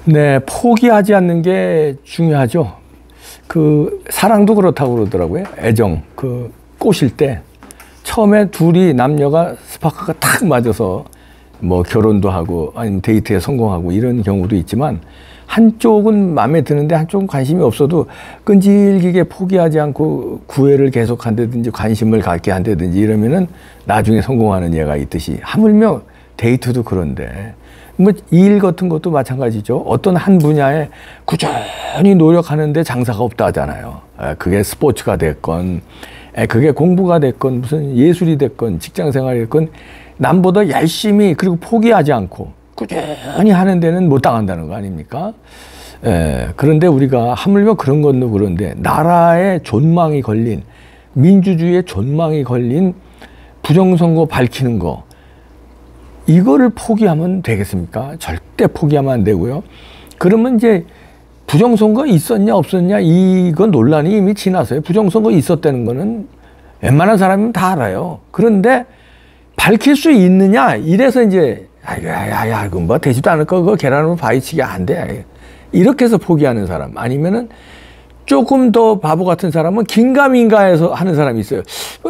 네, 포기하지 않는 게 중요하죠. 그 사랑도 그렇다고 그러더라고요. 애정, 그 꼬실 때 처음에 둘이 남녀가 스파크가 탁 맞아서 뭐 결혼도 하고 아니면 데이트에 성공하고 이런 경우도 있지만 한쪽은 마음에 드는데 한쪽은 관심이 없어도 끈질기게 포기하지 않고 구애를 계속 한다든지 관심을 갖게 한다든지 이러면은 나중에 성공하는 예가 있듯이 하물며 데이트도 그런데 뭐 일 같은 것도 마찬가지죠. 어떤 한 분야에 꾸준히 노력하는데 장사가 없다 하잖아요. 그게 스포츠가 됐건 그게 공부가 됐건 무슨 예술이 됐건 직장생활이 됐건 남보다 열심히 그리고 포기하지 않고 꾸준히 하는 데는 못 당한다는 거 아닙니까? 그런데 우리가 하물며 그런 것도 그런데 나라의 존망이 걸린 민주주의의 존망이 걸린 부정선거 밝히는 거 이거를 포기하면 되겠습니까? 절대 포기하면 안 되고요. 그러면 이제 부정선거 있었냐 없었냐 이거 논란이 이미 지났어요. 부정선거 있었다는 거는 웬만한 사람이면 다 알아요. 그런데 밝힐 수 있느냐 이래서 이제 야 그건 뭐 되지도 않을 거 그거 계란으로 바위치기 안 돼. 이렇게 해서 포기하는 사람 아니면은 조금 더 바보 같은 사람은 긴가민가해서 하는 사람이 있어요.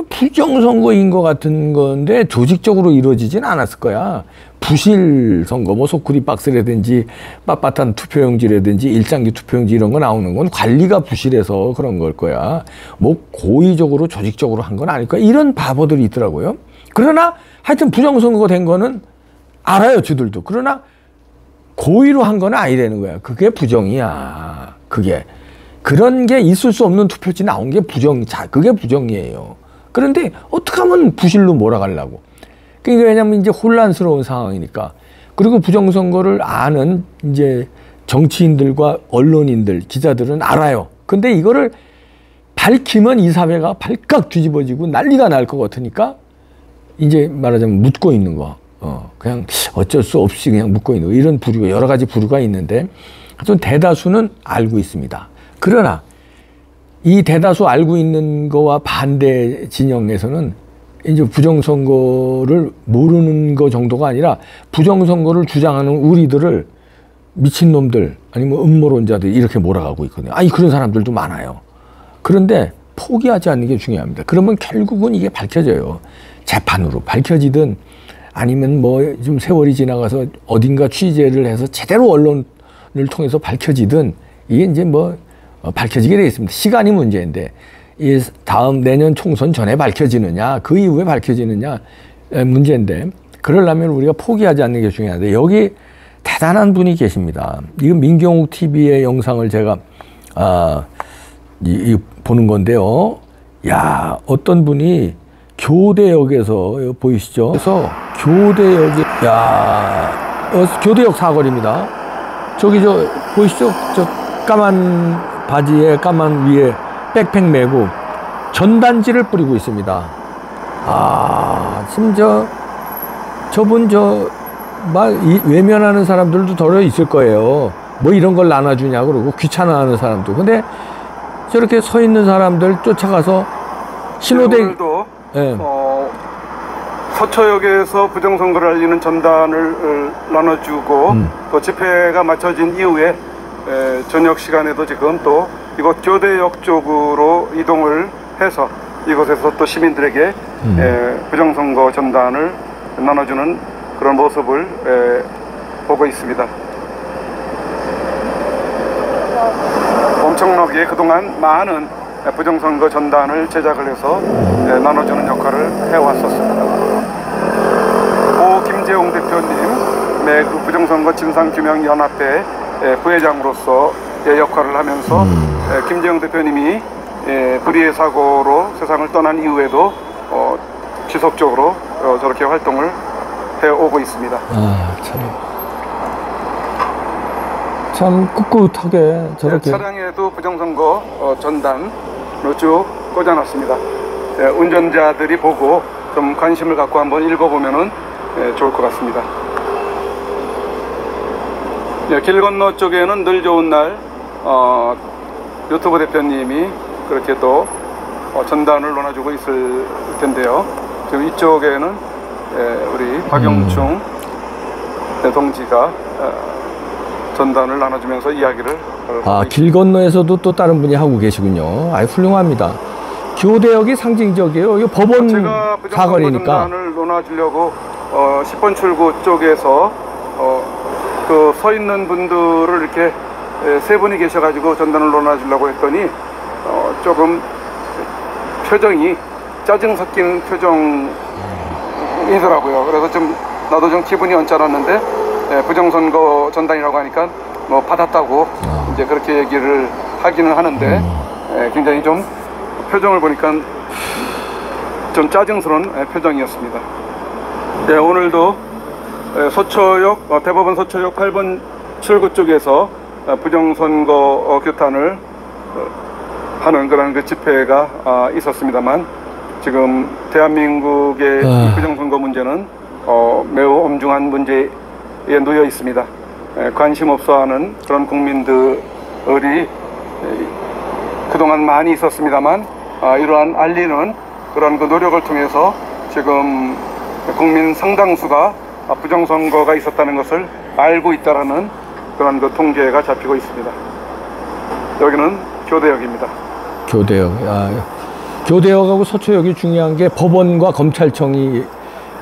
부정선거인 것 같은 건데 조직적으로 이루어지진 않았을 거야. 부실 선거, 뭐 소쿠리 박스라든지 빳빳한 투표용지라든지 일장기 투표용지 이런 거 나오는 건 관리가 부실해서 그런 걸 거야. 뭐 고의적으로 조직적으로 한 건 아닐 거야. 이런 바보들이 있더라고요. 그러나 하여튼 부정선거가 된 거는 알아요, 저들도. 그러나 고의로 한 건 아니라는 거야. 그게 부정이야. 그게. 그런 게 있을 수 없는 투표지 나온 게 그게 부정이에요. 그런데 어떻게 하면 부실로 몰아가려고. 그러니까 왜냐면 이제 혼란스러운 상황이니까. 그리고 부정선거를 아는 이제 정치인들과 언론인들, 기자들은 알아요. 근데 이거를 밝히면 이 사회가 발칵 뒤집어지고 난리가 날 것 같으니까 이제 말하자면 묻고 있는 거. 그냥 어쩔 수 없이 그냥 묻고 있는 거. 이런 부류가, 여러 가지 부류가 있는데 좀 대다수는 알고 있습니다. 그러나 이 대다수 알고 있는 거와 반대 진영에서는 이제 부정선거를 모르는 거 정도가 아니라 부정선거를 주장하는 우리들을 미친놈들 아니면 음모론자들 이렇게 몰아가고 있거든요. 아니 그런 사람들도 많아요. 그런데 포기하지 않는 게 중요합니다. 그러면 결국은 이게 밝혀져요. 재판으로 밝혀지든 아니면 뭐 좀 세월이 지나가서 어딘가 취재를 해서 제대로 언론을 통해서 밝혀지든 이게 이제 뭐 밝혀지게 되어 있습니다. 시간이 문제인데 이 다음 내년 총선 전에 밝혀지느냐 그 이후에 밝혀지느냐 문제인데 그러려면 우리가 포기하지 않는 게 중요한데 여기 대단한 분이 계십니다. 이건 민경욱 TV의 영상을 제가 보는 건데요. 야 어떤 분이 교대역에서 보이시죠? 그래서 교대역이 교대역 사거리입니다. 저기 보이시죠? 저 까만 바지에 까만 위에 백팩 메고 전단지를 뿌리고 있습니다. 지금 저분 외면하는 사람들도 덜어 있을 거예요. 뭐 이런 걸 나눠주냐 그러고 귀찮아하는 사람도. 근데 저렇게 서 있는 사람들 쫓아가서 신호등. 오늘도 네. 서초역에서 부정선거를 알리는 전단을 나눠주고 또 집회가 마쳐진 이후에 저녁 시간에도 지금 또 이곳 교대역 쪽으로 이동을 해서 이곳에서 또 시민들에게 부정선거 전단을 나눠주는 그런 모습을 보고 있습니다. 엄청나게 그동안 많은 부정선거 전단을 제작을 해서 나눠주는 역할을 해왔었습니다. 고 김재웅 대표님, 그 부정선거 진상규명연합회 부회장으로서 역할을 하면서 김재웅 대표님이 불의의 사고로 세상을 떠난 이후에도 지속적으로 저렇게 활동을 해오고 있습니다. 참 꿋꿋하게 저렇게. 차량에도 부정선거 전단을 쭉 꽂아놨습니다. 운전자들이 보고 좀 관심을 갖고 한번 읽어보면 좋을 것 같습니다. 길 건너 쪽에는 늘 좋은 날 유튜브 대표님이 그렇게 또 전단을 나눠주고 있을 텐데요. 지금 이쪽에는 우리 박영충 동지가 전단을 나눠주면서 이야기를 길 건너에서도 또 다른 분이 하고 계시군요. 훌륭합니다. 교대역이 상징적이에요. 이거 법원 제가 사거리니까. 전단을 논하주려고 10번 출구 쪽에서 그 서 있는 분들을 이렇게 세 분이 계셔가지고 전단을 논하주려고 했더니 조금 표정이 짜증 섞인 표정이더라고요. 그래서 나도 좀 기분이 언짢았는데 부정선거 전단이라고 하니까 뭐 받았다고 이제 그렇게 얘기를 하기는 하는데 굉장히 좀 표정을 보니까 좀 짜증스러운 표정이었습니다. 네, 오늘도 서초역 대법원 서초역 8번 출구 쪽에서 부정선거 규탄을 하는 그런 그 집회가 있었습니다만 지금 대한민국의 이 부정선거 문제는 매우 엄중한 문제에 놓여 있습니다. 관심 없어하는 그런 국민들이 그동안 많이 있었습니다만 이러한 알리는 그런 그 노력을 통해서 지금 국민 상당수가 부정선거가 있었다는 것을 알고 있다라는 그런 그 통계가 잡히고 있습니다. 여기는 교대역입니다. 교대역. 교대역하고 서초역이 중요한 게 법원과 검찰청이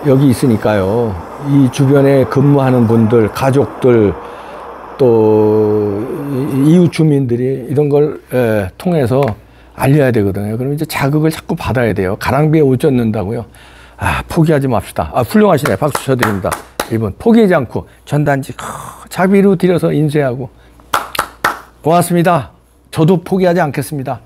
여기 있으니까요. 이 주변에 근무하는 분들, 가족들, 또 이웃 주민들이 이런 걸 통해서 알려야 되거든요. 그럼 이제 자극을 자꾸 받아야 돼요. 가랑비에 옷 젖는다고요. 포기하지 맙시다. 훌륭하시네. 박수 쳐드립니다. 1번 포기하지 않고 전단지 자비로 들여서 인쇄하고 고맙습니다. 저도 포기하지 않겠습니다.